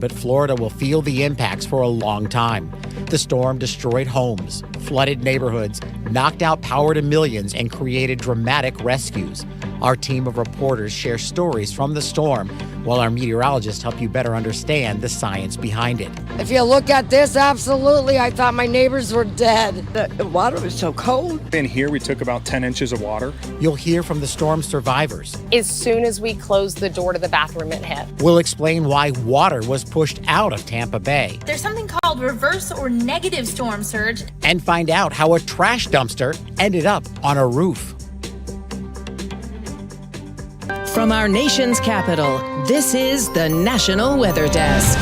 But Florida will feel the impacts for a long time. The storm destroyed homes, flooded neighborhoods, knocked out power to millions, and created dramatic rescues. Our team of reporters share stories from the storm, while our meteorologists help you better understand the science behind it. If you look at this, absolutely, I thought my neighbors were dead. The water was so cold. In here, we took about 10 inches of water. You'll hear from the storm survivors. As soon as we closed the door to the bathroom, it hit. We'll explain why water was pushed out of Tampa Bay. There's something called reverse or negative storm surge. And find out how a trash dumpster ended up on a roof. From our nation's capital, this is the National Weather Desk.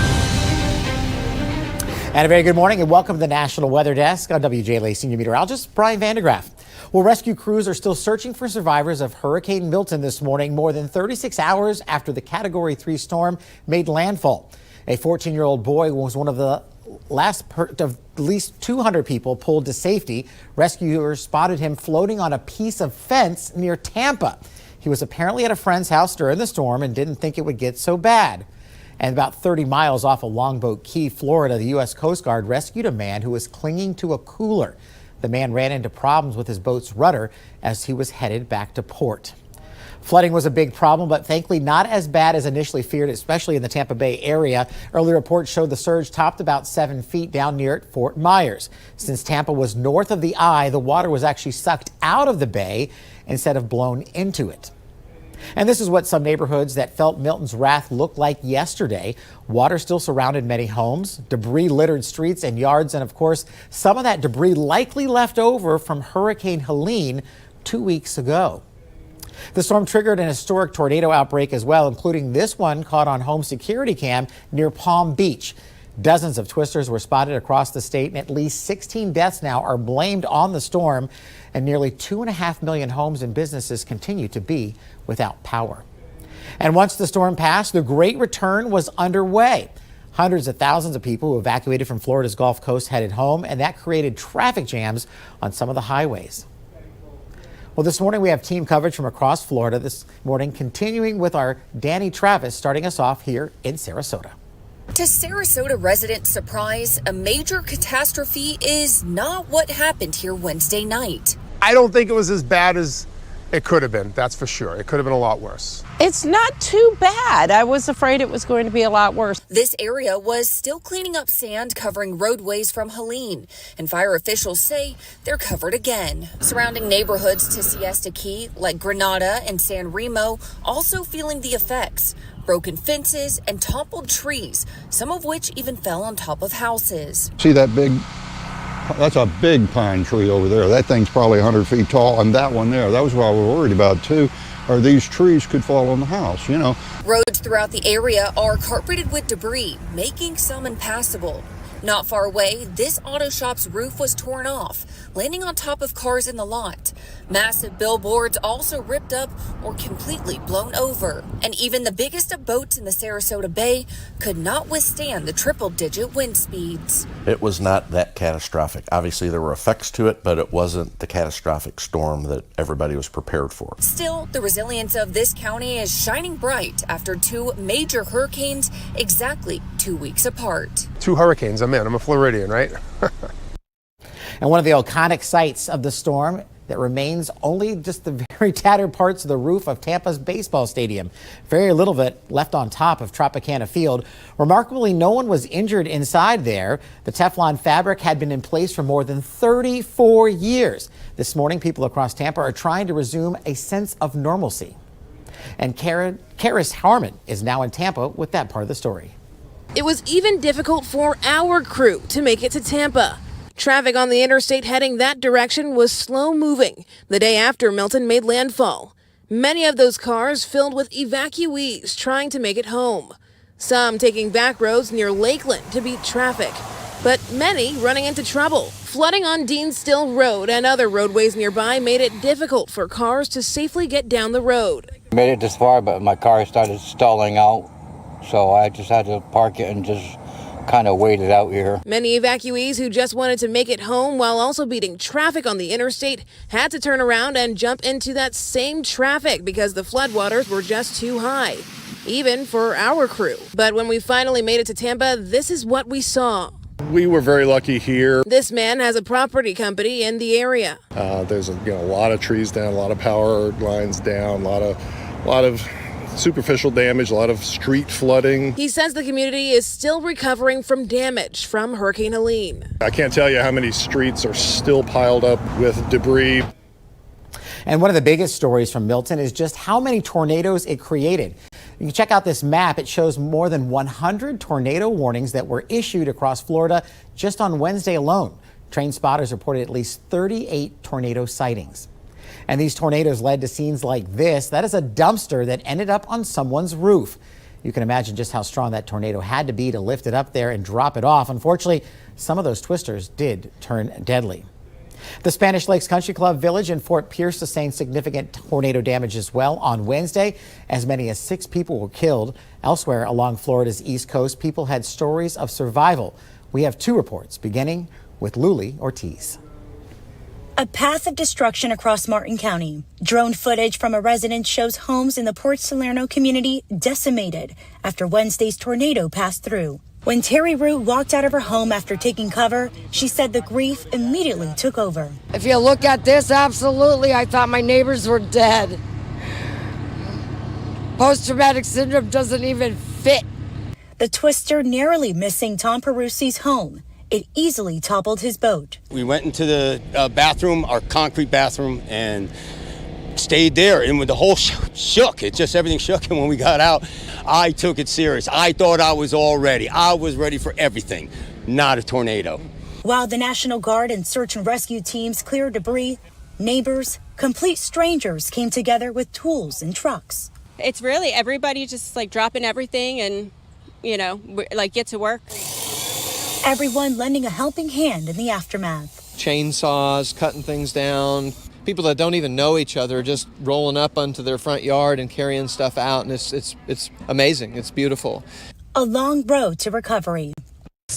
And a very good morning and welcome to the National Weather Desk. I'm WJLA Senior Meteorologist Brian Vandegraff. Well, rescue crews are still searching for survivors of Hurricane Milton this morning, more than 36 hours after the Category 3 storm made landfall. A 14-year-old boy was one of the last of at least 200 people pulled to safety. Rescuers spotted him floating on a piece of fence near Tampa. He was apparently at a friend's house during the storm and didn't think it would get so bad. And about 30 miles off of Longboat Key, Florida, the U.S. Coast Guard rescued a man who was clinging to a cooler. The man ran into problems with his boat's rudder as he was headed back to port. Flooding was a big problem, but thankfully not as bad as initially feared, especially in the Tampa Bay area. Early reports showed the surge topped about 7 feet down near Fort Myers. Since Tampa was north of the eye, the water was actually sucked out of the bay instead of blown into it. And this is what some neighborhoods that felt Milton's wrath looked like yesterday. Water still surrounded many homes, debris littered streets and yards, and of course, some of that debris likely left over from Hurricane Helene 2 weeks ago. The storm triggered an historic tornado outbreak as well, including this one caught on home security cam near Palm Beach. Dozens of twisters were spotted across the state, and at least 16 deaths now are blamed on the storm, and nearly 2.5 million homes and businesses continue to be without power. And once the storm passed, the Great Return was underway. Hundreds of thousands of people who evacuated from Florida's Gulf Coast headed home, and that created traffic jams on some of the highways. Well, this morning we have team coverage from across Florida this morning, continuing with our Danny Travis, starting us off here in Sarasota. To Sarasota residents' surprise, a major catastrophe is not what happened here Wednesday night. I don't think it was as bad as it could have been, that's for sure. It could have been a lot worse. It's not too bad. I was afraid it was going to be a lot worse. This area was still cleaning up sand covering roadways from Helene, and fire officials say they're covered again. Surrounding neighborhoods to Siesta Key, like Granada and San Remo, also feeling the effects. Broken fences and toppled trees, some of which even fell on top of houses. See that that's a big pine tree over there. That thing's probably 100 feet tall, and that one there, that was what I was worried about too, or these trees could fall on the house, you know. Roads throughout the area are carpeted with debris, making some impassable. Not far away, this auto shop's roof was torn off, landing on top of cars in the lot. Massive billboards also ripped up or completely blown over. And even the biggest of boats in the Sarasota Bay could not withstand the triple-digit wind speeds. It was not that catastrophic. Obviously, there were effects to it, but it wasn't the catastrophic storm that everybody was prepared for. Still, the resilience of this county is shining bright after two major hurricanes exactly 2 weeks apart. 2 hurricanes, I'm a Floridian, right? And one of the iconic sights of the storm that remains only just the very tattered parts of the roof of Tampa's baseball stadium. Very little of it left on top of Tropicana Field. Remarkably, no one was injured inside there. The Teflon fabric had been in place for more than 34 years. This morning, people across Tampa are trying to resume a sense of normalcy. And Karis Harmon is now in Tampa with that part of the story. It was even difficult for our crew to make it to Tampa. Traffic on the interstate heading that direction was slow moving the day after Milton made landfall. Many of those cars filled with evacuees trying to make it home. Some taking back roads near Lakeland to beat traffic, but many running into trouble. Flooding on Dean Still Road and other roadways nearby made it difficult for cars to safely get down the road. Made it this far, but my car started stalling out, so I just had to park it and just kind of waited out here. Many evacuees who just wanted to make it home while also beating traffic on the interstate had to turn around and jump into that same traffic because the floodwaters were just too high. even for our crew. But when we finally made it to Tampa, this is what we saw. We were very lucky here. This man has a property company in the area. There's a lot of trees down, a lot of power lines down, a lot of superficial damage, a lot of street flooding. He says the community is still recovering from damage from Hurricane Helene. I can't tell you how many streets are still piled up with debris. And one of the biggest stories from Milton is just how many tornadoes it created. You can check out this map. It shows more than 100 tornado warnings that were issued across Florida just on Wednesday alone. Trained spotters reported at least 38 tornado sightings. And these tornadoes led to scenes like this. That is a dumpster that ended up on someone's roof. You can imagine just how strong that tornado had to be to lift it up there and drop it off. Unfortunately, some of those twisters did turn deadly. The Spanish Lakes Country Club Village in Fort Pierce sustained significant tornado damage as well on Wednesday. As many as 6 people were killed. Elsewhere along Florida's East Coast, people had stories of survival. We have 2 reports, beginning with Luli Ortiz. A path of destruction across Martin County. Drone footage from a residence shows homes in the Port Salerno community decimated after Wednesday's tornado passed through. When Terry Root walked out of her home after taking cover, she said the grief immediately took over. If you look at this, absolutely, I thought my neighbors were dead. Post-traumatic syndrome doesn't even fit. The twister narrowly missing Tom Perusi's home. It easily toppled his boat. We went into the bathroom, our concrete bathroom, and stayed there. And when the whole shook, everything shook. And when we got out, I took it serious. I thought I was all ready. I was ready for everything, not a tornado. While the National Guard and search and rescue teams cleared debris, neighbors, complete strangers came together with tools and trucks. It's really everybody just like dropping everything and, get to work. Everyone lending a helping hand in the aftermath. Chainsaws, cutting things down. People that don't even know each other just rolling up onto their front yard and carrying stuff out. And it's amazing. It's beautiful. A long road to recovery.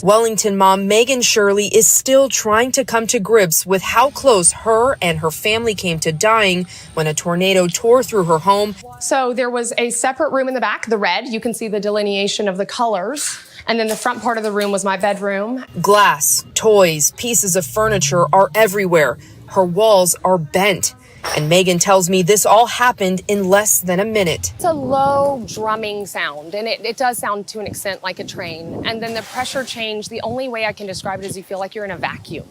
Wellington mom Megan Shirley is still trying to come to grips with how close her and her family came to dying when a tornado tore through her home. So there was a separate room in the back, the red. You can see the delineation of the colors. And then the front part of the room was my bedroom. Glass, toys, pieces of furniture are everywhere. Her walls are bent. And Megan tells me this all happened in less than a minute. It's a low drumming sound, and it does sound to an extent like a train. And then the pressure change, the only way I can describe it is you feel like you're in a vacuum.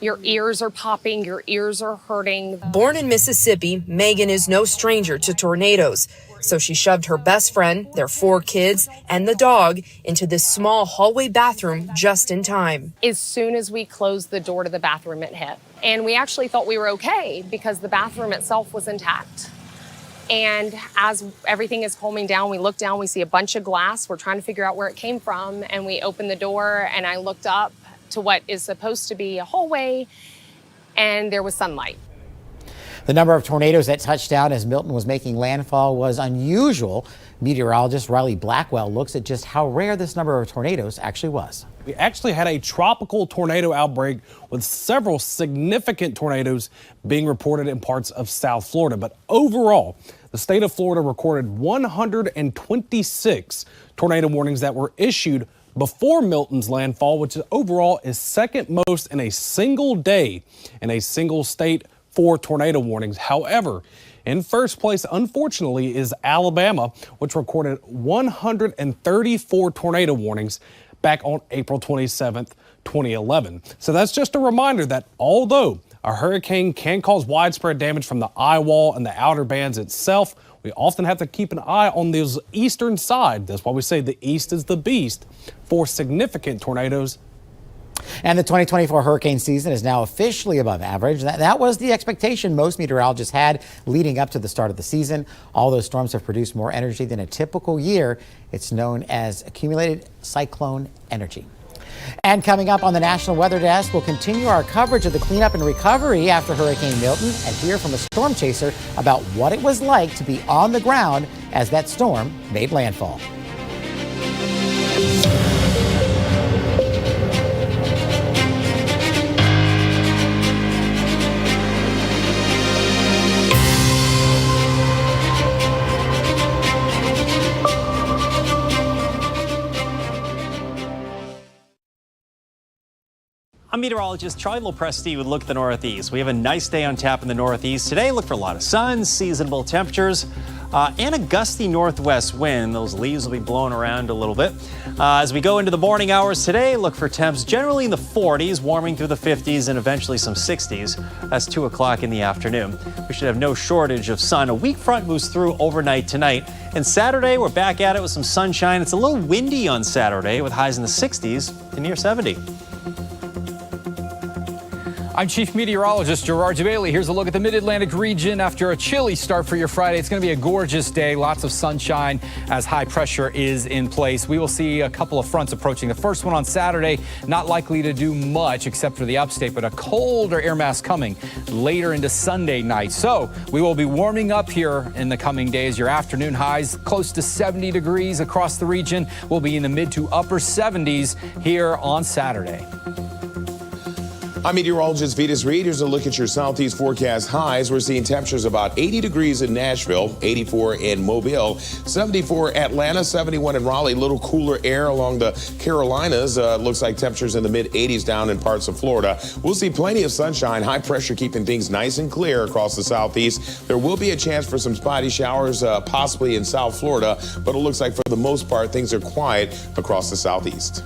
Your ears are popping, your ears are hurting. Born in Mississippi, Megan is no stranger to tornadoes. So she shoved her best friend, their 4 kids, and the dog into this small hallway bathroom just in time. As soon as we closed the door to the bathroom, it hit. And we actually thought we were okay because the bathroom itself was intact. And as everything is calming down, we look down, we see a bunch of glass. We're trying to figure out where it came from. And we opened the door and I looked up to what is supposed to be a hallway, and there was sunlight. The number of tornadoes that touched down as Milton was making landfall was unusual. Meteorologist Riley Blackwell looks at just how rare this number of tornadoes actually was. We actually had a tropical tornado outbreak with several significant tornadoes being reported in parts of South Florida. But overall, the state of Florida recorded 126 tornado warnings that were issued before Milton's landfall, which overall is second most in a single day in a single state for tornado warnings. However, in first place, unfortunately, is Alabama, which recorded 134 tornado warnings back on April 27th, 2011. So that's just a reminder that although a hurricane can cause widespread damage from the eye wall and the outer bands itself, we often have to keep an eye on this eastern side. That's why we say the east is the beast for significant tornadoes. And the 2024 hurricane season is now officially above average. That was the expectation most meteorologists had leading up to the start of the season. All those storms have produced more energy than a typical year. It's known as accumulated cyclone energy. And coming up on the National Weather Desk, we'll continue our coverage of the cleanup and recovery after Hurricane Milton and hear from a storm chaser about what it was like to be on the ground as that storm made landfall. I'm meteorologist Charlie Lopresti with Look at the Northeast. We have a nice day on tap in the Northeast. Today, look for a lot of sun, seasonable temperatures, and a gusty northwest wind. Those leaves will be blowing around a little bit. As we go into the morning hours today, look for temps generally in the 40s, warming through the 50s and eventually some 60s. That's 2 o'clock in the afternoon. We should have no shortage of sun. A weak front moves through overnight tonight. And Saturday, we're back at it with some sunshine. It's a little windy on Saturday with highs in the 60s to near 70. I'm Chief Meteorologist Gerard Bailey. Here's a look at the Mid-Atlantic region after a chilly start for your Friday. It's going to be a gorgeous day, lots of sunshine as high pressure is in place. We will see a couple of fronts approaching. The first one on Saturday, not likely to do much except for the upstate, but a colder air mass coming later into Sunday night. So we will be warming up here in the coming days. Your afternoon highs close to 70 degrees across the region. We'll be in the mid to upper 70s here on Saturday. I'm meteorologist Vitas Reed. Here's a look at your southeast forecast highs. We're seeing temperatures about 80 degrees in Nashville, 84 in Mobile, 74 Atlanta, 71 in Raleigh. A little cooler air along the Carolinas. Looks like temperatures in the mid 80s down in parts of Florida. We'll see plenty of sunshine, high pressure keeping things nice and clear across the southeast. There will be a chance for some spotty showers, possibly in South Florida, but it looks like for the most part things are quiet across the southeast.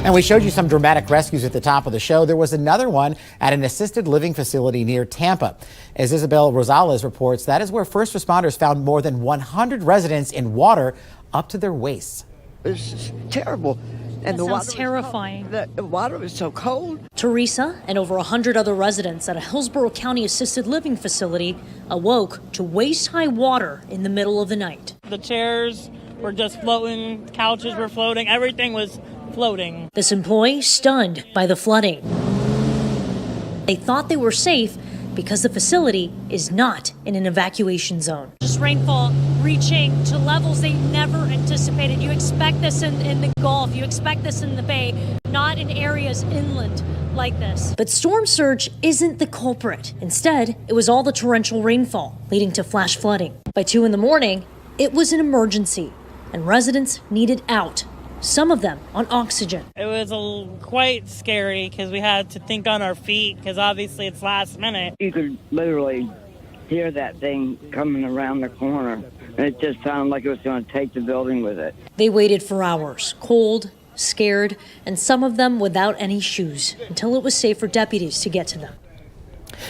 And we showed you some dramatic rescues at the top of the show. There was another one at an assisted living facility near Tampa. As Isabel Rosales reports, that is where first responders found more than 100 residents in water up to their waists. It's just terrible. And that sounds terrifying. The water was so cold. Teresa and over 100 other residents at a Hillsborough County assisted living facility awoke to waist-high water in the middle of the night. The chairs were just floating, couches were floating, everything was floating. This employee stunned by the flooding. They thought they were safe because the facility is not in an evacuation zone. Just rainfall reaching to levels they never anticipated. You expect this in the Gulf, you expect this in the Bay, not in areas inland like this. But storm surge isn't the culprit. Instead, it was all the torrential rainfall leading to flash flooding. By 2 a.m, it was an emergency and residents needed out. Some of them on oxygen. It was quite scary because we had to think on our feet because obviously it's last minute. You could literally hear that thing coming around the corner. And it just sounded like it was going to take the building with it. They waited for hours, cold, scared, and some of them without any shoes until it was safe for deputies to get to them.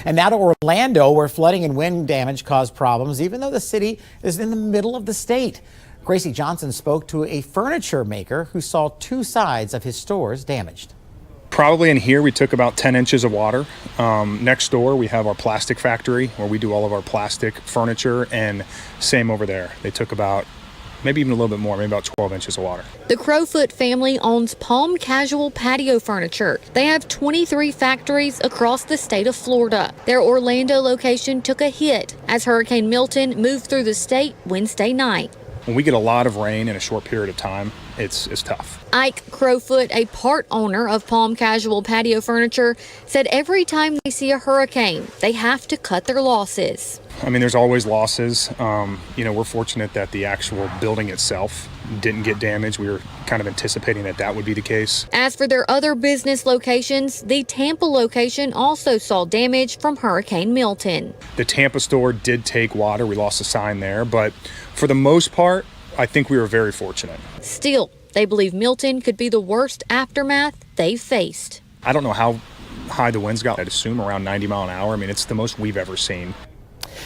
And now to Orlando, where flooding and wind damage caused problems, even though the city is in the middle of the state. Gracie Johnson spoke to a furniture maker who saw 2 sides of his stores damaged. Probably in here we took about 10 inches of water. Next door we have our plastic factory where we do all of our plastic furniture, and same over there. They took about maybe even a little bit more, maybe about 12 inches of water. The Crowfoot family owns Palm Casual Patio Furniture. They have 23 factories across the state of Florida. Their Orlando location took a hit as Hurricane Milton moved through the state Wednesday night. When we get a lot of rain in a short period of time, it's tough. Ike Crowfoot, a part owner of Palm Casual Patio Furniture, said every time they see a hurricane, they have to cut their losses. I mean, there's always losses. We're fortunate that the actual building itself didn't get damaged. We were kind of anticipating that would be the case. As for their other business locations, the Tampa location also saw damage from Hurricane Milton. The Tampa store did take water. We lost a sign there, but for the most part, I think we were very fortunate. Still, They believe Milton could be the worst aftermath they've faced. I don't know how high the winds got. I'd assume around 90 mile an hour. I mean, it's the most we've ever seen.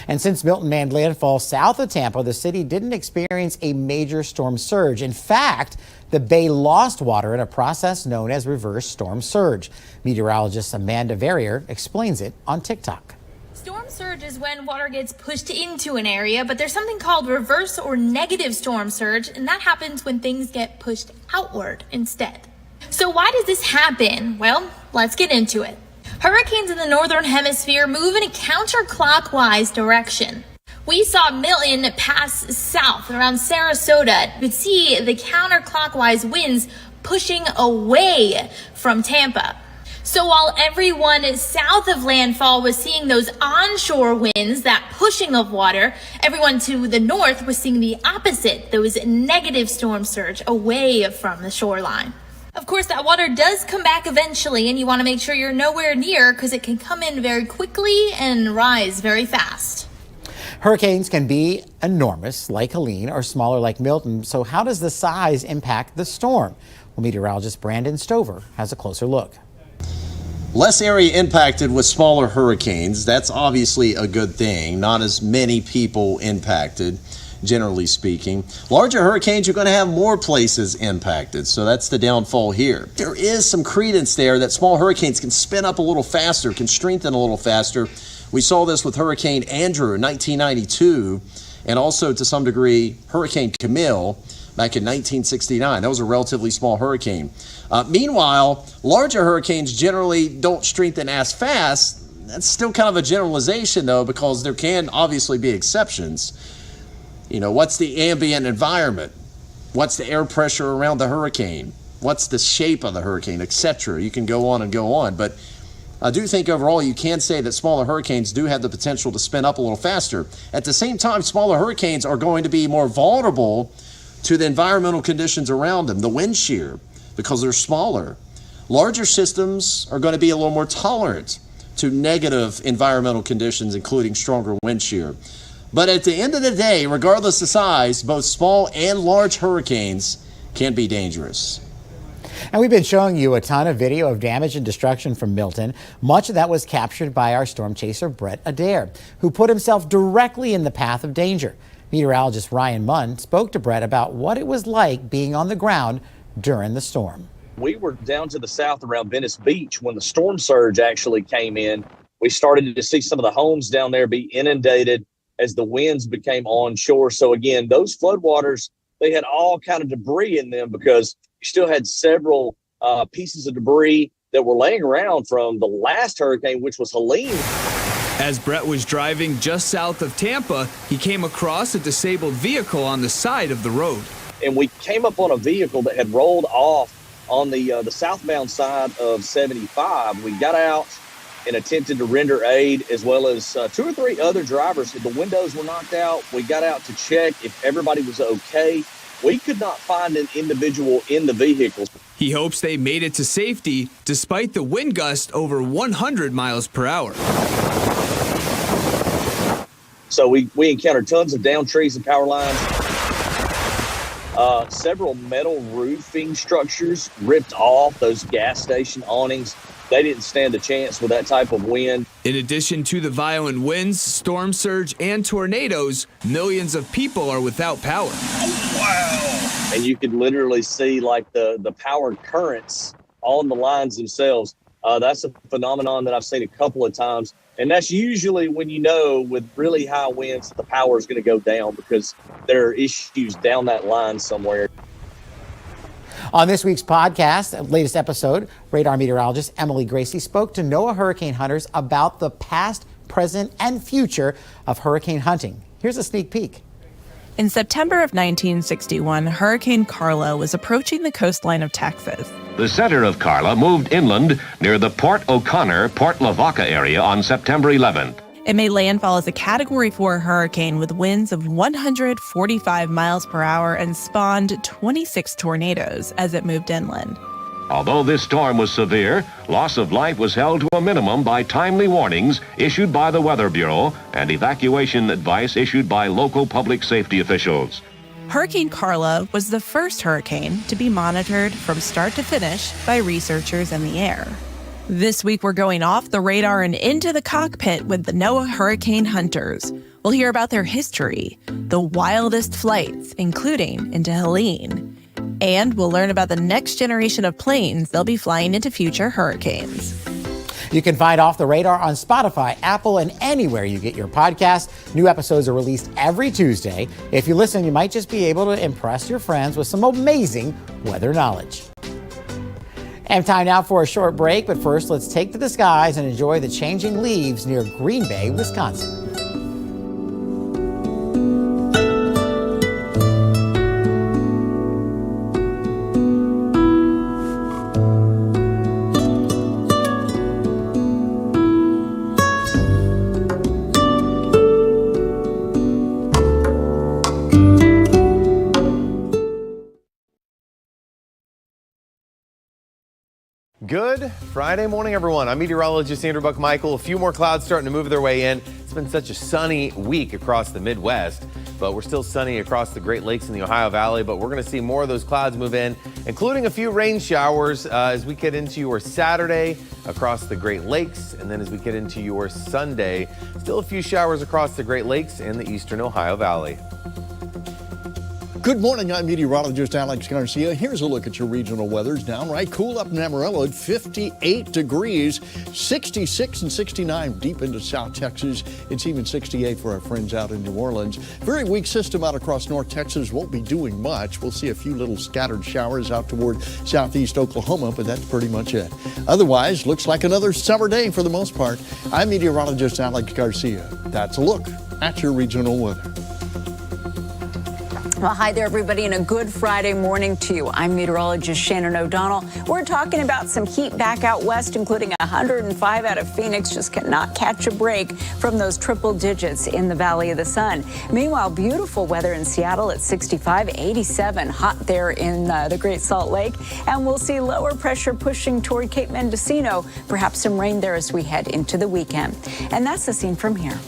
And since Milton made landfall south of Tampa, the city didn't experience a major storm surge. In fact, the bay lost water in a process known as reverse storm surge. Meteorologist Amanda Verrier explains it on TikTok. Storm surge is when water gets pushed into an area, but there's something called reverse or negative storm surge, and that happens when things get pushed outward instead. So why does this happen? Well, let's get into it. Hurricanes in the northern hemisphere move in a counterclockwise direction. We saw Milton pass south around Sarasota, but see the counterclockwise winds pushing away from Tampa. So while everyone south of landfall was seeing those onshore winds, that pushing of water, everyone to the north was seeing the opposite, those negative storm surge away from the shoreline. Of course, that water does come back eventually, and you want to make sure you're nowhere near because it can come in very quickly and rise very fast. Hurricanes can be enormous, like Helene, or smaller, like Milton. So how does the size impact the storm? Well, meteorologist Brandon Stover has a closer look. Less area impacted with smaller hurricanes. That's obviously a good thing. Not as many people impacted, generally speaking. Larger hurricanes, you're going to have more places impacted. So that's the downfall here. There is some credence there that small hurricanes can spin up a little faster, can strengthen a little faster. We saw this with Hurricane Andrew in 1992, and also to some degree Hurricane Camille back in 1969. That was a relatively small hurricane. Meanwhile, larger hurricanes generally don't strengthen as fast. That's still kind of a generalization, though, because there can obviously be exceptions. You know, what's the ambient environment? What's the air pressure around the hurricane? What's the shape of the hurricane, etc.? You can go on and go on, but I do think overall you can say that smaller hurricanes do have the potential to spin up a little faster. At the same time, smaller hurricanes are going to be more vulnerable to the environmental conditions around them, the wind shear, because they're smaller. Larger systems are going to be a little more tolerant to negative environmental conditions, including stronger wind shear. But at the end of the day, regardless of size, both small and large hurricanes can be dangerous. And we've been showing you a ton of video of damage and destruction from Milton. Much of that was captured by our storm chaser, Brett Adair, who put himself directly in the path of danger. Meteorologist Ryan Munn spoke to Brett about what it was like being on the ground during the storm. We were down to the south around Venice Beach when the storm surge actually came in. We started to see some of the homes down there be inundated as the winds became onshore. So again, those floodwaters, they had all kind of debris in them because you still had several pieces of debris that were laying around from the last hurricane, which was Helene. As Brett was driving just south of Tampa, he came across a disabled vehicle on the side of the road. And we came up on a vehicle that had rolled off on the southbound side of 75. We got out and attempted to render aid, as well as 2 or 3 other drivers. The windows were knocked out. We got out to check if everybody was okay. We could not find an individual in the vehicle. He hopes they made it to safety despite the wind gust over 100 miles per hour. So we encountered tons of downed trees and power lines. Several metal roofing structures ripped off, those gas station awnings. They didn't stand a chance with that type of wind. In addition to the violent winds, storm surge, and tornadoes, millions of people are without power. Wow. And you could literally see like the power currents on the lines themselves. That's a phenomenon that I've seen a couple of times. And that's usually when you know with really high winds the power is going to go down because there are issues down that line somewhere. On this week's podcast, latest episode, radar meteorologist Emily Gracie spoke to NOAA hurricane hunters about the past, present, and future of hurricane hunting. Here's a sneak peek. In September of 1961, Hurricane Carla was approaching the coastline of Texas. The center of Carla moved inland near the Port O'Connor, Port Lavaca area on September 11th. It made landfall as a Category 4 hurricane with winds of 145 miles per hour and spawned 26 tornadoes as it moved inland. Although this storm was severe, loss of life was held to a minimum by timely warnings issued by the Weather Bureau and evacuation advice issued by local public safety officials. Hurricane Carla was the first hurricane to be monitored from start to finish by researchers in the air. This week, we're going off the radar and into the cockpit with the NOAA Hurricane Hunters. We'll hear about their history, the wildest flights, including into Helene. And we'll learn about the next generation of planes they'll be flying into future hurricanes. You can find Off the Radar on Spotify, Apple, and anywhere you get your podcast. New episodes are released every Tuesday. If you listen, you might just be able to impress your friends with some amazing weather knowledge. And time now for a short break, but first let's take to the skies and enjoy the changing leaves near Green Bay, Wisconsin. Good Friday morning, everyone. I'm meteorologist Andrew Buck-Michael. A few more clouds starting to move their way in. It's been such a sunny week across the Midwest, but we're still sunny across the Great Lakes and the Ohio Valley, but we're going to see more of those clouds move in, including a few rain showers as we get into your Saturday across the Great Lakes, and then as we get into your Sunday, still a few showers across the Great Lakes and the eastern Ohio Valley. Good morning, I'm meteorologist Alex Garcia. Here's a look at your regional weather. It's downright cool up in Amarillo at 58 degrees, 66 and 69 deep into South Texas. It's even 68 for our friends out in New Orleans. Very weak system out across North Texas won't be doing much. We'll see a few little scattered showers out toward southeast Oklahoma, but that's pretty much it. Otherwise, looks like another summer day for the most part. I'm meteorologist Alex Garcia. That's a look at your regional weather. Well, hi there, everybody, and a good Friday morning to you. I'm meteorologist Shannon O'Donnell. We're talking about some heat back out west, including 105 out of Phoenix. Just cannot catch a break from those triple digits in the Valley of the Sun. Meanwhile, beautiful weather in Seattle at 65, 87 hot there in the Great Salt Lake. And we'll see lower pressure pushing toward Cape Mendocino. Perhaps some rain there as we head into the weekend. And that's the scene from here.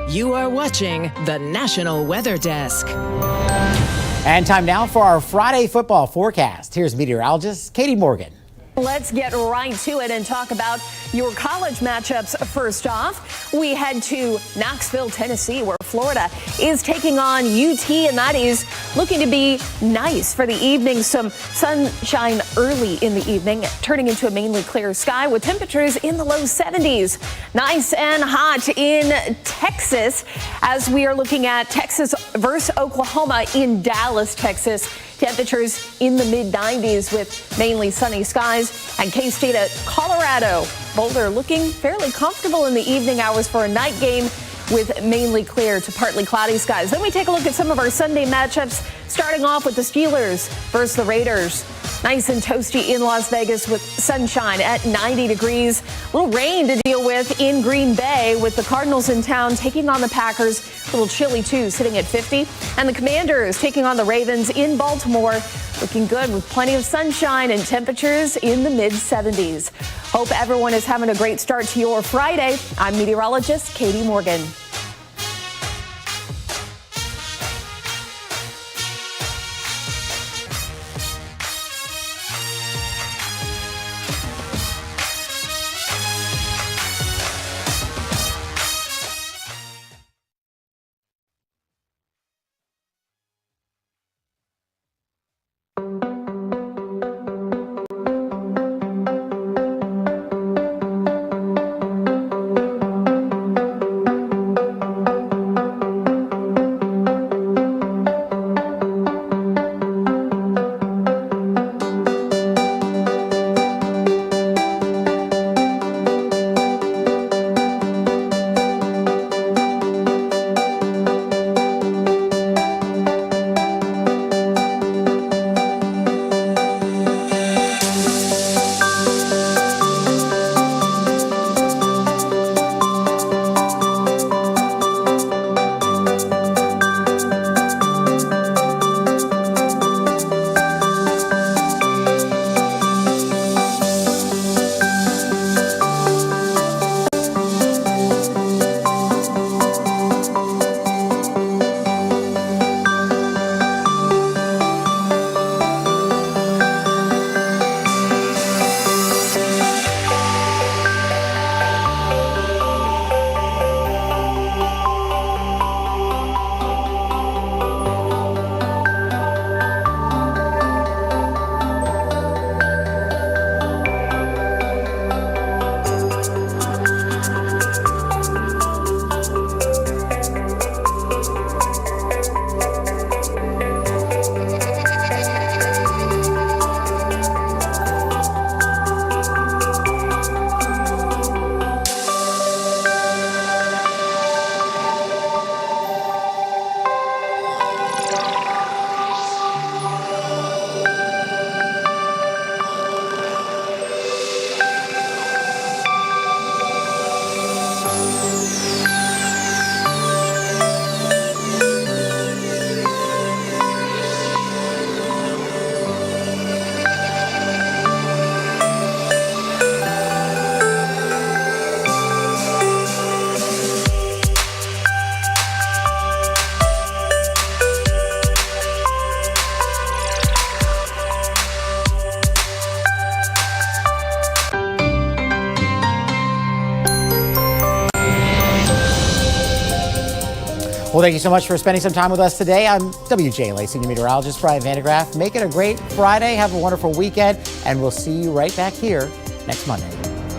You are watching the National Weather Desk. And time now for our Friday football forecast. Here's meteorologist Katie Morgan. Let's get right to it and talk about your college matchups. First off, we head to Knoxville, Tennessee, where Florida is taking on UT, and that is looking to be nice for the evening. Some sunshine early in the evening, turning into a mainly clear sky with temperatures in the low 70s. Nice and hot in Texas as we are looking at Texas versus Oklahoma in Dallas, Texas. Temperatures in the mid-90s with mainly sunny skies. And K-State at Colorado. Boulder looking fairly comfortable in the evening hours for a night game with mainly clear to partly cloudy skies. Then we take a look at some of our Sunday matchups, starting off with the Steelers versus the Raiders. Nice and toasty in Las Vegas with sunshine at 90 degrees. A little rain to deal with in Green Bay with the Cardinals in town taking on the Packers. A little chilly, too, sitting at 50. And the Commanders taking on the Ravens in Baltimore. Looking good with plenty of sunshine and temperatures in the mid-70s. Hope everyone is having a great start to your Friday. I'm meteorologist Katie Morgan. Well, thank you so much for spending some time with us today. I'm WJLA Senior Meteorologist Brian Vandegraff. Make it a great Friday. Have a wonderful weekend, and we'll see you right back here next Monday.